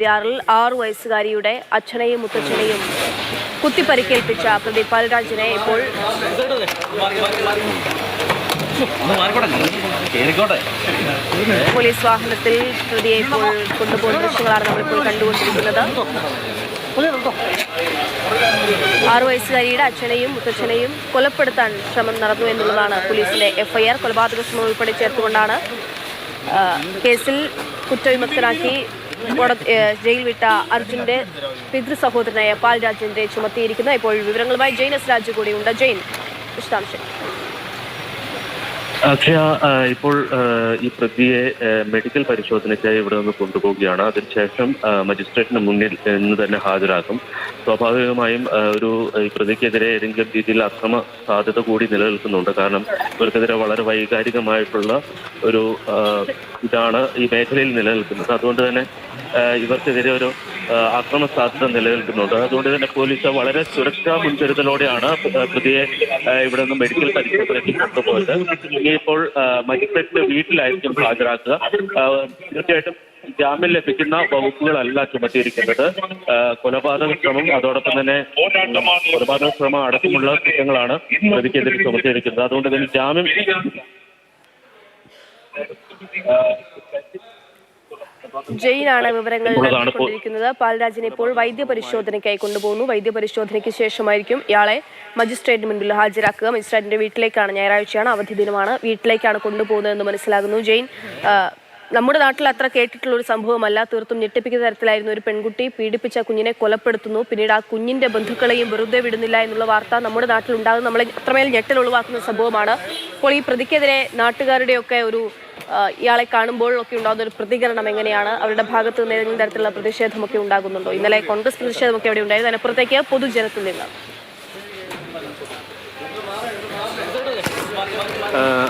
ിൽ 6 വയസ്സുകാരിയുടെ അച്ഛനെയും മുത്തച്ഛനെയും കുത്തിപ്പരിക്കേൽപ്പിച്ച പ്രതി പാൽരാജിനെ ഇപ്പോൾ പോലീസ് വാഹനത്തിൽ പ്രതിയെ ഇപ്പോൾ കൊണ്ടുപോകുന്ന ദൃശ്യങ്ങളാണ് നമ്മളിപ്പോൾ കണ്ടുകൊണ്ടിരിക്കുന്നത്. 6 വയസ്സുകാരിയുടെ അച്ഛനെയും മുത്തച്ഛനെയും കൊലപ്പെടുത്താൻ ശ്രമം നടന്നു എന്നുള്ളതാണ് പോലീസിന്റെ എഫ്ഐആർ. കൊലപാതക ശ്രമം ഉൾപ്പെടെ ചേർത്തുകൊണ്ടാണ് കേസിൽ കുറ്റവിമുക്തനാക്കി ജയിൽ വിട്ട അർജുന്റെ പിതൃ സഹോദരനായ പാൽരാജിന്റെ ചുമത്തിയിരിക്കുന്നത്. ഇപ്പോൾ വിവരങ്ങളുമായി ജെയിൻ എസ് രാജു കൂടിയുണ്ട്. ജെയിൻ, വിശദാംശം. അക്ഷയ, ഇപ്പോൾ ഈ പ്രതിയെ മെഡിക്കൽ പരിശോധനയ്ക്കായി ഇവിടെ നിന്ന് കൊണ്ടുപോവുകയാണ്. അതിനുശേഷം മജിസ്ട്രേറ്റിന് മുന്നിൽ ഇന്ന് തന്നെ ഹാജരാക്കും. സ്വാഭാവികമായും ഈ പ്രതിക്കെതിരെ ഏതെങ്കിലും രീതിയിൽ അക്രമ സാധ്യത കൂടി നിലനിൽക്കുന്നുണ്ട്. കാരണം ഇവർക്കെതിരെ വളരെ വൈകാരികമായിട്ടുള്ള ഒരു ഇതാണ് ഈ മേഖലയിൽ നിലനിൽക്കുന്നത്. അതുകൊണ്ട് തന്നെ ഇവർക്കെതിരെ ഒരു അക്രമ സാധ്യത നിലനിൽക്കുന്നുണ്ട്. അതുകൊണ്ട് തന്നെ പോലീസ് വളരെ സുരക്ഷാ മുൻകരുതലോടെയാണ് പ്രതിയെ ഇവിടെ നിന്ന് മെഡിക്കൽ പരിശോധനയ്ക്ക് കൊണ്ടുപോയത്. ഇനിയിപ്പോൾ മജിസ്ട്രേറ്റിന്റെ വീട്ടിലായിരിക്കും ഹാജരാക്കുക. തീർച്ചയായിട്ടും ജാമ്യം ലഭിക്കുന്ന വകുപ്പുകളല്ല ചുമത്തിയിരിക്കുന്നത്. കൊലപാതക ശ്രമം, അതോടൊപ്പം തന്നെ കൊലപാതക ശ്രമം അടക്കമുള്ള കുറ്റങ്ങളാണ് പ്രതിക്കെതിരെ ചുമത്തിയിരിക്കുന്നത്. അതുകൊണ്ട് തന്നെ ജാമ്യം ജയിനാണ് വിവരങ്ങൾ നൽകിക്കൊണ്ടിരിക്കുന്നത്. പാൽരാജിനെ ഇപ്പോൾ വൈദ്യപരിശോധനയ്ക്കായി കൊണ്ടുപോകുന്നു. വൈദ്യപരിശോധനയ്ക്ക് ശേഷമായിരിക്കും ഇയാളെ മജിസ്ട്രേറ്റിന് മുൻപിൽ ഹാജരാക്കുക. മജിസ്ട്രേറ്റിന്റെ വീട്ടിലേക്കാണ്, ഞായറാഴ്ചയാണ്, അവധി ദിനമാണ്, വീട്ടിലേക്കാണ് കൊണ്ടുപോകുന്നതെന്ന് മനസ്സിലാകുന്നു. ജെയിൻ, നമ്മുടെ നാട്ടിൽ അത്ര കേട്ടിട്ടുള്ള ഒരു സംഭവമല്ല. തീർത്തും ഞെട്ടിപ്പിക്കുന്ന തരത്തിലായിരുന്നു. ഒരു പെൺകുട്ടി പീഡിപ്പിച്ച കുഞ്ഞിനെ കൊലപ്പെടുത്തുന്നു, പിന്നീട് ആ കുഞ്ഞിന്റെ ബന്ധുക്കളെയും വെറുതെ വിടുന്നില്ല എന്നുള്ള വാർത്ത നമ്മുടെ നാട്ടിൽ ഉണ്ടാകുന്ന നമ്മളെ അത്രമേൽ ഞെട്ടൽ ഒഴിവാക്കുന്ന സംഭവമാണ്. അപ്പോൾ ഈ പ്രതിക്കെതിരെ നാട്ടുകാരുടെയൊക്കെ ഇയാളെ കാണുമ്പോഴൊക്കെ ഉണ്ടാകുന്ന ഒരു പ്രതികരണം എങ്ങനെയാണ്? അവരുടെ ഭാഗത്ത് നിന്ന് ഏതെങ്കിലും തരത്തിലുള്ള പ്രതിഷേധമൊക്കെ ഉണ്ടാകുന്നുണ്ടോ? ഇന്നലെ കോൺഗ്രസ് പ്രതിഷേധമൊക്കെ അവിടെ ഉണ്ടായിരുന്നു. അതിനപ്പുറത്തേക്ക് പൊതുജനത്തിൽ നിന്ന്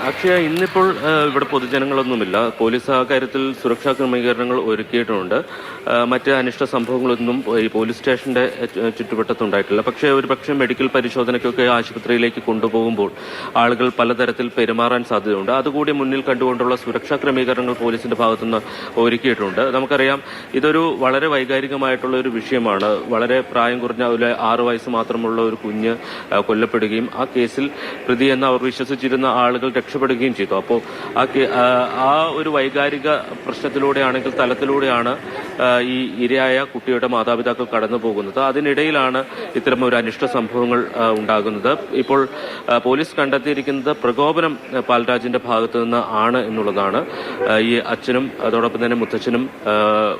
അക്ഷയ, ഇന്നിപ്പോൾ ഇവിടെ പൊതുജനങ്ങളൊന്നുമില്ല. പോലീസ് ആ കാര്യത്തിൽ സുരക്ഷാ ക്രമീകരണങ്ങൾ ഒരുക്കിയിട്ടുണ്ട്. മറ്റ് അനിഷ്ട സംഭവങ്ങളൊന്നും ഈ പോലീസ് സ്റ്റേഷന്റെ ചുറ്റുവട്ടത്തുണ്ടായിട്ടില്ല. പക്ഷേ മെഡിക്കൽ പരിശോധനയ്ക്കൊക്കെ ആശുപത്രിയിലേക്ക് കൊണ്ടുപോകുമ്പോൾ ആളുകൾ പലതരത്തിൽ പെരുമാറാൻ സാധ്യതയുണ്ട്. അതുകൂടി മുന്നിൽ കണ്ടുകൊണ്ടുള്ള സുരക്ഷാ ക്രമീകരണങ്ങൾ പോലീസിന്റെ ഭാഗത്തുനിന്ന് ഒരുക്കിയിട്ടുണ്ട്. നമുക്കറിയാം, ഇതൊരു വളരെ വൈകാരികമായിട്ടുള്ള ഒരു വിഷയമാണ്. വളരെ പ്രായം കുറഞ്ഞ 6 വയസ്സ് മാത്രമുള്ള ഒരു കുഞ്ഞ് കൊല്ലപ്പെടുകയും ആ കേസിൽ പ്രതി എന്ന് അവർ വിശ്വസിച്ചിരുന്ന ആളുകൾ രക്ഷപ്പെടുകയും ചെയ്തു. അപ്പോൾ ആ ഒരു വൈകാരിക പ്രശ്നത്തിലൂടെയാണെങ്കിൽ തലത്തിലൂടെയാണ് ഈ ഇരയായ കുട്ടിയുടെ മാതാപിതാക്കൾ കടന്നു പോകുന്നത്. അതിനിടയിലാണ് ഇത്തരം ഒരു അനിഷ്ട സംഭവങ്ങൾ ഉണ്ടാകുന്നത്. ഇപ്പോൾ പോലീസ് കണ്ടെത്തിയിരിക്കുന്നത് പ്രകോപനം പാൽരാജിന്റെ ഭാഗത്തു നിന്ന് ആണ് എന്നുള്ളതാണ്. ഈ അച്ഛനും അതോടൊപ്പം തന്നെ മുത്തച്ഛനും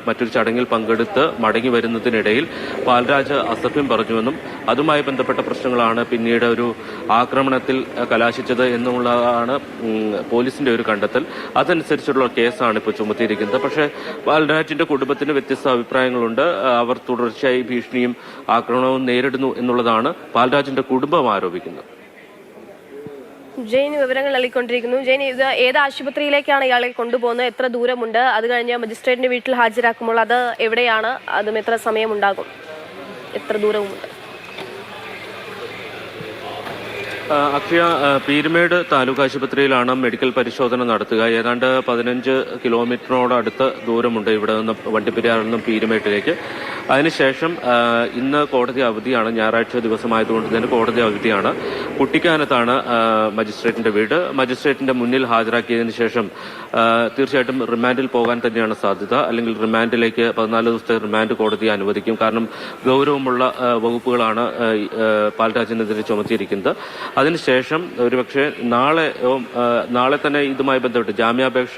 മറ്റൊരു ചടങ്ങിൽ പങ്കെടുത്ത് മടങ്ങി വരുന്നതിനിടയിൽ പാൽരാജ് അസഭ്യം പറഞ്ഞുവെന്നും അതുമായി ബന്ധപ്പെട്ട പ്രശ്നങ്ങളാണ് പിന്നീട് ഒരു ആക്രമണത്തിൽ കലാശിച്ചത് എന്നുള്ളതാണ് പോലീസിന്റെ ഒരു കണ്ടെത്തൽ. അതനുസരിച്ചുള്ള കേസാണ് ഇപ്പോൾ ചുമത്തിയിരിക്കുന്നത്. പക്ഷേ പാൽരാജിന്റെ കുടുംബത്തിന് വ്യത്യസ്ത അഭിപ്രായങ്ങളുണ്ട്. അവർ തുടർച്ചയായി ഭീഷണിയും ആക്രമണവും നേരിടുന്നു എന്നുള്ളതാണ് പാൽരാജിന്റെ കുടുംബം ആരോപിക്കുന്നത്. ജെയിൻ വിവരങ്ങൾ നൽകിക്കൊണ്ടിരിക്കുന്നു. ജെയിൻ, ഇത് ഏത് ആശുപത്രിയിലേക്കാണ് ഇയാളെ കൊണ്ടുപോകുന്നത്? എത്ര ദൂരമുണ്ട്? അത് കഴിഞ്ഞ് മജിസ്ട്രേറ്റിന്റെ വീട്ടിൽ ഹാജരാക്കുമ്പോൾ അത് എവിടെയാണ്? അതും എത്ര സമയമുണ്ടാകും? എത്ര ദൂരവുമുണ്ട്? അക്ഷയ, പീരുമേട് താലൂക്ക് ആശുപത്രിയിലാണ് മെഡിക്കൽ പരിശോധന നടത്തുക. ഏതാണ്ട് 15 കിലോമീറ്ററിനോടടുത്ത് ദൂരമുണ്ട് ഇവിടെ നിന്ന്, വണ്ടിപ്പെരിയാറിൽ നിന്നും പീരുമേട്ടിലേക്ക്. അതിനുശേഷം ഇന്ന് കോടതി അവധിയാണ്, ഞായറാഴ്ച ദിവസമായതുകൊണ്ട് തന്നെ കോടതി അവധിയാണ്. കുട്ടിക്കാനത്താണ് മജിസ്ട്രേറ്റിന്റെ വീട്. മജിസ്ട്രേറ്റിന്റെ മുന്നിൽ ഹാജരാക്കിയതിനു ശേഷം തീർച്ചയായിട്ടും റിമാൻഡിൽ പോകാൻ തന്നെയാണ് സാധ്യത. അല്ലെങ്കിൽ റിമാൻഡിലേക്ക് 14 ദിവസത്തെ റിമാൻഡ് കോടതി അനുവദിക്കും. കാരണം ഗൗരവമുള്ള വകുപ്പുകളാണ് പാൽരാജിനെതിരെ ചുമത്തിയിരിക്കുന്നത്. അതിനുശേഷം ഒരുപക്ഷെ നാളെ തന്നെ ഇതുമായി ബന്ധപ്പെട്ട് ജാമ്യാപേക്ഷ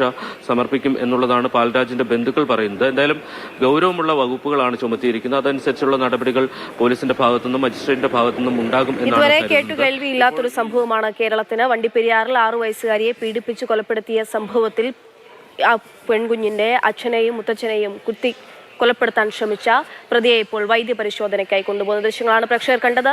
സമർപ്പിക്കും എന്നുള്ളതാണ് പാൽരാജിന്റെ ബന്ധുക്കൾ പറയുന്നത്. എന്തായാലും ഗൗരവമുള്ള വകുപ്പുകളാണ് ചുമത്തിയിരിക്കുന്നത്. അതനുസരിച്ചുള്ള നടപടികൾ പോലീസിന്റെ ഭാഗത്തുനിന്നും മജിസ്ട്രേറ്റിന്റെ ഭാഗത്തുനിന്നും ഉണ്ടാകും എന്നാണ്. ഇതുവരെ കേട്ടുകേൾവിയില്ലാത്തൊരു സംഭവമാണ് കേരളത്തിന്. വണ്ടിപ്പെരിയാറിൽ 6 വയസ്സുകാരിയെ പീഡിപ്പിച്ച് കൊലപ്പെടുത്തിയ സംഭവത്തിൽ ആ പെൺകുഞ്ഞിന്റെ അച്ഛനെയും മുത്തച്ഛനെയും കൊലപ്പെടുത്താൻ ശ്രമിച്ച പ്രതിയെ ഇപ്പോൾ വൈദ്യപരിശോധനയ്ക്കായി കൊണ്ടുപോകുന്ന ദൃശ്യങ്ങളാണ് പ്രേക്ഷകർ കണ്ടത്.